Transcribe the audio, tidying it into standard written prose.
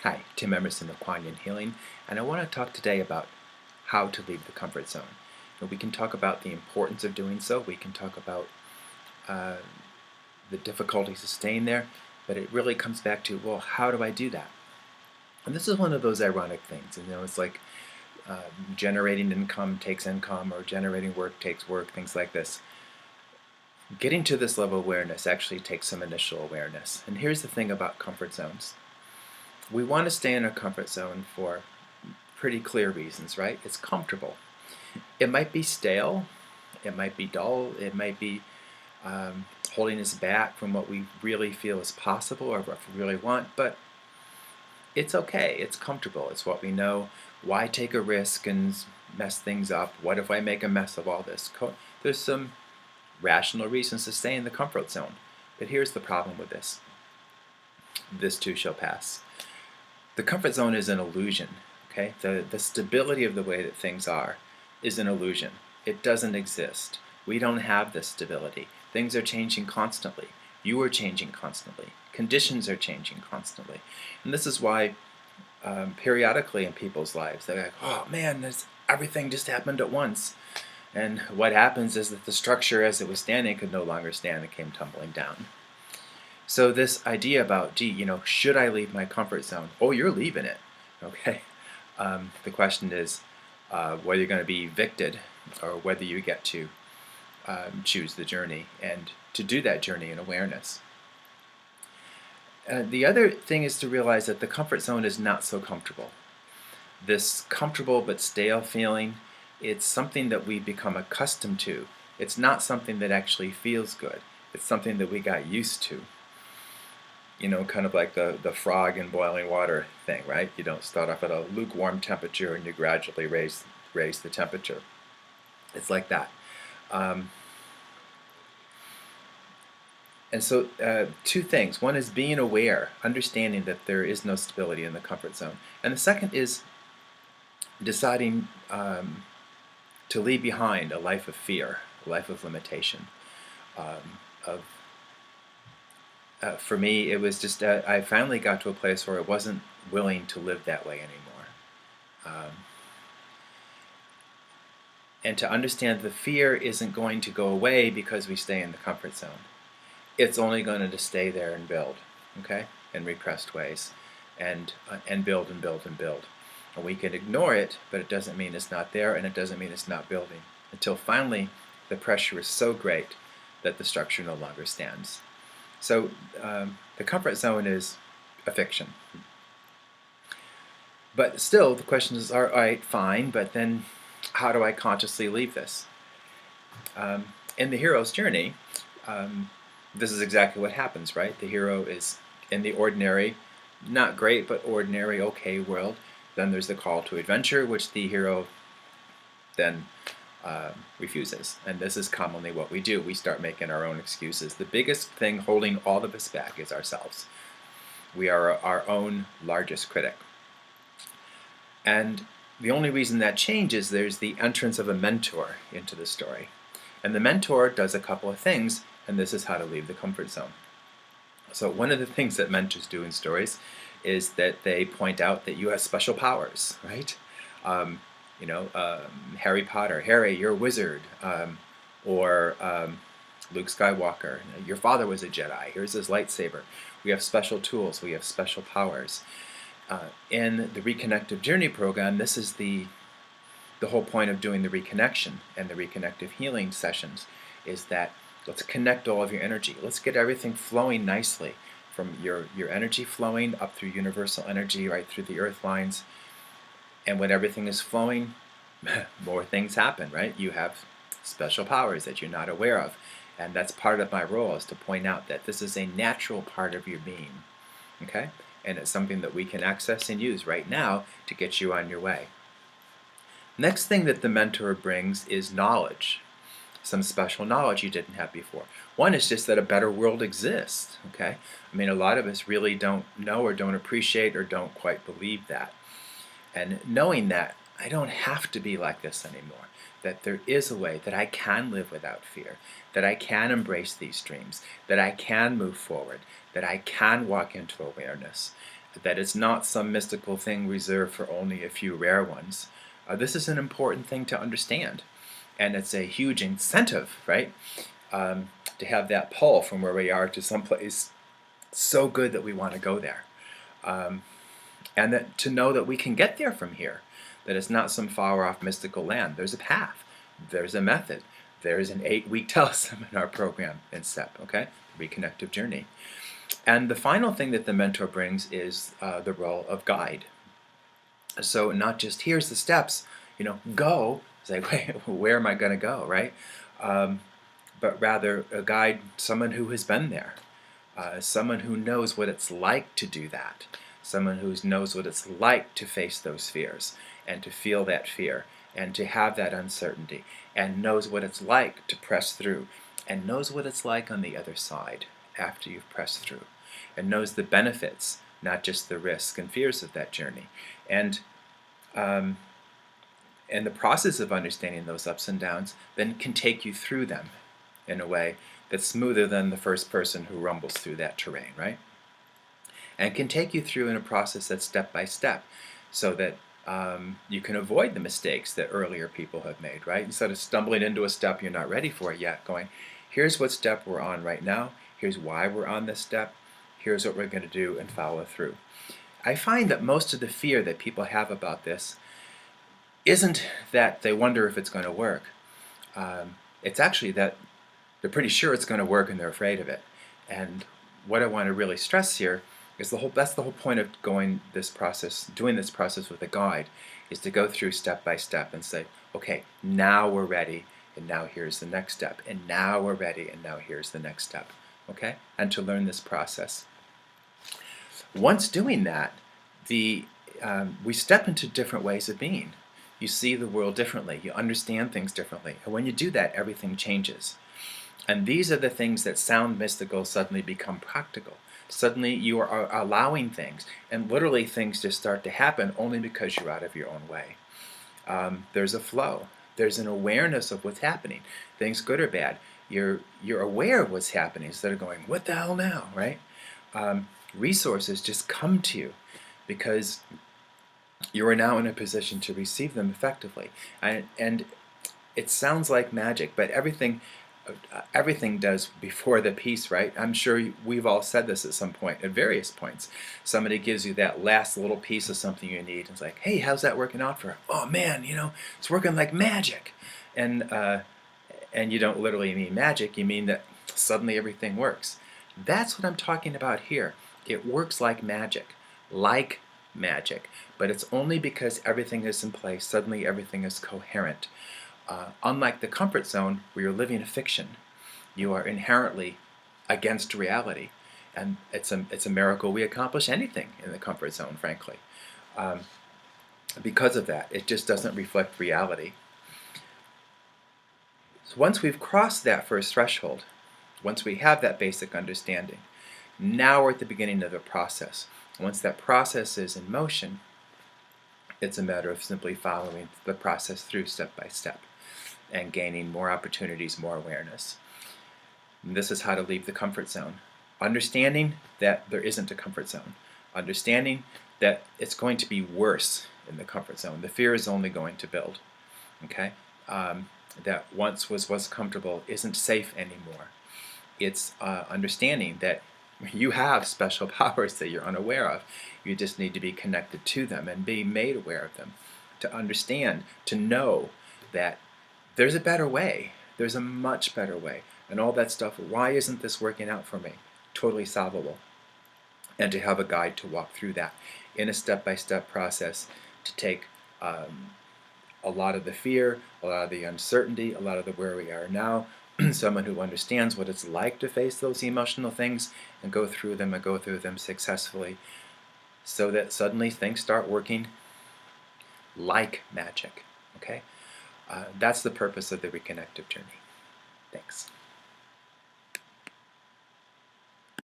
Hi, Tim Emerson of Kuan Healing, and I want to talk today about how to leave the comfort zone. We can talk about the importance of doing so. We can talk about uh, the difficulties of staying there, but it really comes back to, well, how do I do that? And this is one of those ironic things. It's like generating income takes income, or generating work takes work, things like this. Getting to this level of awareness actually takes some initial awareness. And here's the thing about comfort zones. We want to stay in a comfort zone for pretty clear reasons, right? It's comfortable. It might be stale, it might be dull, it might be holding us back from what we really feel is possible or what we really want, but it's okay, it's comfortable, it's what we know. Why take a risk and mess things up? What if I make a mess of all this? There's some rational reasons to stay in the comfort zone. But here's the problem with this. This too shall pass. The comfort zone is an illusion. Okay? The stability of the way that things are is an illusion. It doesn't exist. We don't have this stability. Things are changing constantly. You are changing constantly. Conditions are changing constantly. And this is why periodically in people's lives they're like, oh man, everything just happened at once. And what happens is that the structure as it was standing could no longer stand and came tumbling down. So this idea about, gee, should I leave my comfort zone? Oh, you're leaving it, okay? The question is whether you're going to be evicted or whether you get to choose the journey and to do that journey in awareness. The other thing is to realize that the comfort zone is not so comfortable. This comfortable but stale feeling, it's something that we become accustomed to. It's not something that actually feels good. It's something that we got used to. Kind of like the frog in boiling water thing, right? You don't start off at a lukewarm temperature and you gradually raise the temperature. It's like that. And so two things. One is being aware, understanding that there is no stability in the comfort zone. And the second is deciding to leave behind a life of fear, a life of limitation, for me, it was just I finally got to a place where I wasn't willing to live that way anymore. And to understand the fear isn't going to go away because we stay in the comfort zone. It's only going to stay there and build, okay, in repressed ways, and build and build and build. And we can ignore it, but it doesn't mean it's not there, and it doesn't mean it's not building, until finally the pressure is so great that the structure no longer stands. So the comfort zone is a fiction. But still, the question is, all right, fine, but then how do I consciously leave this? In the hero's journey, this is exactly what happens, right? The hero is in the ordinary, not great, but ordinary, okay world. Then there's the call to adventure, which the hero then refuses. And this is commonly what we do. We start making our own excuses. The biggest thing holding all of us back is ourselves. We are our own largest critic. And the only reason that changes, there's the entrance of a mentor into the story. And the mentor does a couple of things, and this is how to leave the comfort zone. So one of the things that mentors do in stories is that they point out that you have special powers, right? Harry Potter, Harry, you're a wizard, or Luke Skywalker, your father was a Jedi, here's his lightsaber. We have special tools, we have special powers. In the Reconnective Journey program, this is the whole point of doing the reconnection and the reconnective healing sessions, is that let's connect all of your energy. Let's get everything flowing nicely, from your energy flowing up through universal energy, right through the earth lines. And when everything is flowing, more things happen, right? You have special powers that you're not aware of. And that's part of my role, is to point out that this is a natural part of your being, okay? And it's something that we can access and use right now to get you on your way. Next thing that the mentor brings is knowledge. Some special knowledge you didn't have before. One is just that a better world exists, okay? I mean, a lot of us really don't know or don't appreciate or don't quite believe that. And knowing that I don't have to be like this anymore, that there is a way that I can live without fear, that I can embrace these dreams, that I can move forward, that I can walk into awareness. that it's not some mystical thing reserved for only a few rare ones. This is an important thing to understand, and it's a huge incentive, right? To have that pull from where we are to someplace so good that we want to go there. And that to know that we can get there from here, that it's not some far off mystical land. There's a path, there's a method, there's an 8-week teleseminar program in STEP, okay? Reconnective Journey. And the final thing that the mentor brings is the role of guide. So not just here's the steps, go. It's like, wait, where am I going to go, right? But rather a guide, someone who has been there, someone who knows what it's like to do that, someone who knows what it's like to face those fears and to feel that fear and to have that uncertainty and knows what it's like to press through and knows what it's like on the other side after you've pressed through and knows the benefits, not just the risks and fears of that journey. And the process of understanding those ups and downs then can take you through them in a way that's smoother than the first person who rumbles through that terrain, right? And can take you through in a process that's step by step so that you can avoid the mistakes that earlier people have made, right? Instead of stumbling into a step you're not ready for yet, going, here's what step we're on right now, here's why we're on this step, here's what we're going to do and follow through. I find that most of the fear that people have about this isn't that they wonder if it's going to work. It's actually that they're pretty sure it's going to work and they're afraid of it. And what I want to really stress here is that's the whole point of doing this process with a guide, is to go through step by step and say, okay, now we're ready, and now here's the next step, and now we're ready, and now here's the next step, okay? And to learn this process. Once doing that, we step into different ways of being. You see the world differently, you understand things differently, and when you do that, everything changes. And these are the things that sound mystical suddenly become practical. Suddenly you are allowing things, and literally things just start to happen only because you're out of your own way. There's a flow. There's an awareness of what's happening. Things good or bad. You're aware of what's happening instead of going, what the hell now, right? Resources just come to you because you are now in a position to receive them effectively. And it sounds like magic, but everything does before the peace, right? I'm sure we've all said this at some point, at various points. Somebody gives you that last little piece of something you need. It's like, hey, how's that working out for you? Oh man, it's working like magic. And you don't literally mean magic, you mean that suddenly everything works. That's what I'm talking about here. It works like magic, but it's only because everything is in place, suddenly everything is coherent. Unlike the comfort zone where you're living a fiction, you are inherently against reality. And it's a miracle we accomplish anything in the comfort zone, frankly. Because of that, it just doesn't reflect reality. So once we've crossed that first threshold, once we have that basic understanding, now we're at the beginning of the process. Once that process is in motion, it's a matter of simply following the process through step by step and gaining more opportunities, more awareness. And this is how to leave the comfort zone. Understanding that there isn't a comfort zone. Understanding that it's going to be worse in the comfort zone. The fear is only going to build. Okay? That once was comfortable isn't safe anymore. It's understanding that you have special powers that you're unaware of. You just need to be connected to them and be made aware of them. To understand, to know that there's a better way. There's a much better way. And all that stuff, why isn't this working out for me? Totally solvable. And to have a guide to walk through that in a step-by-step process, to take a lot of the fear, a lot of the uncertainty, a lot of the where we are now, someone who understands what it's like to face those emotional things and go through them successfully, so that suddenly things start working like magic. Okay? That's the purpose of the reconnective journey. Thanks.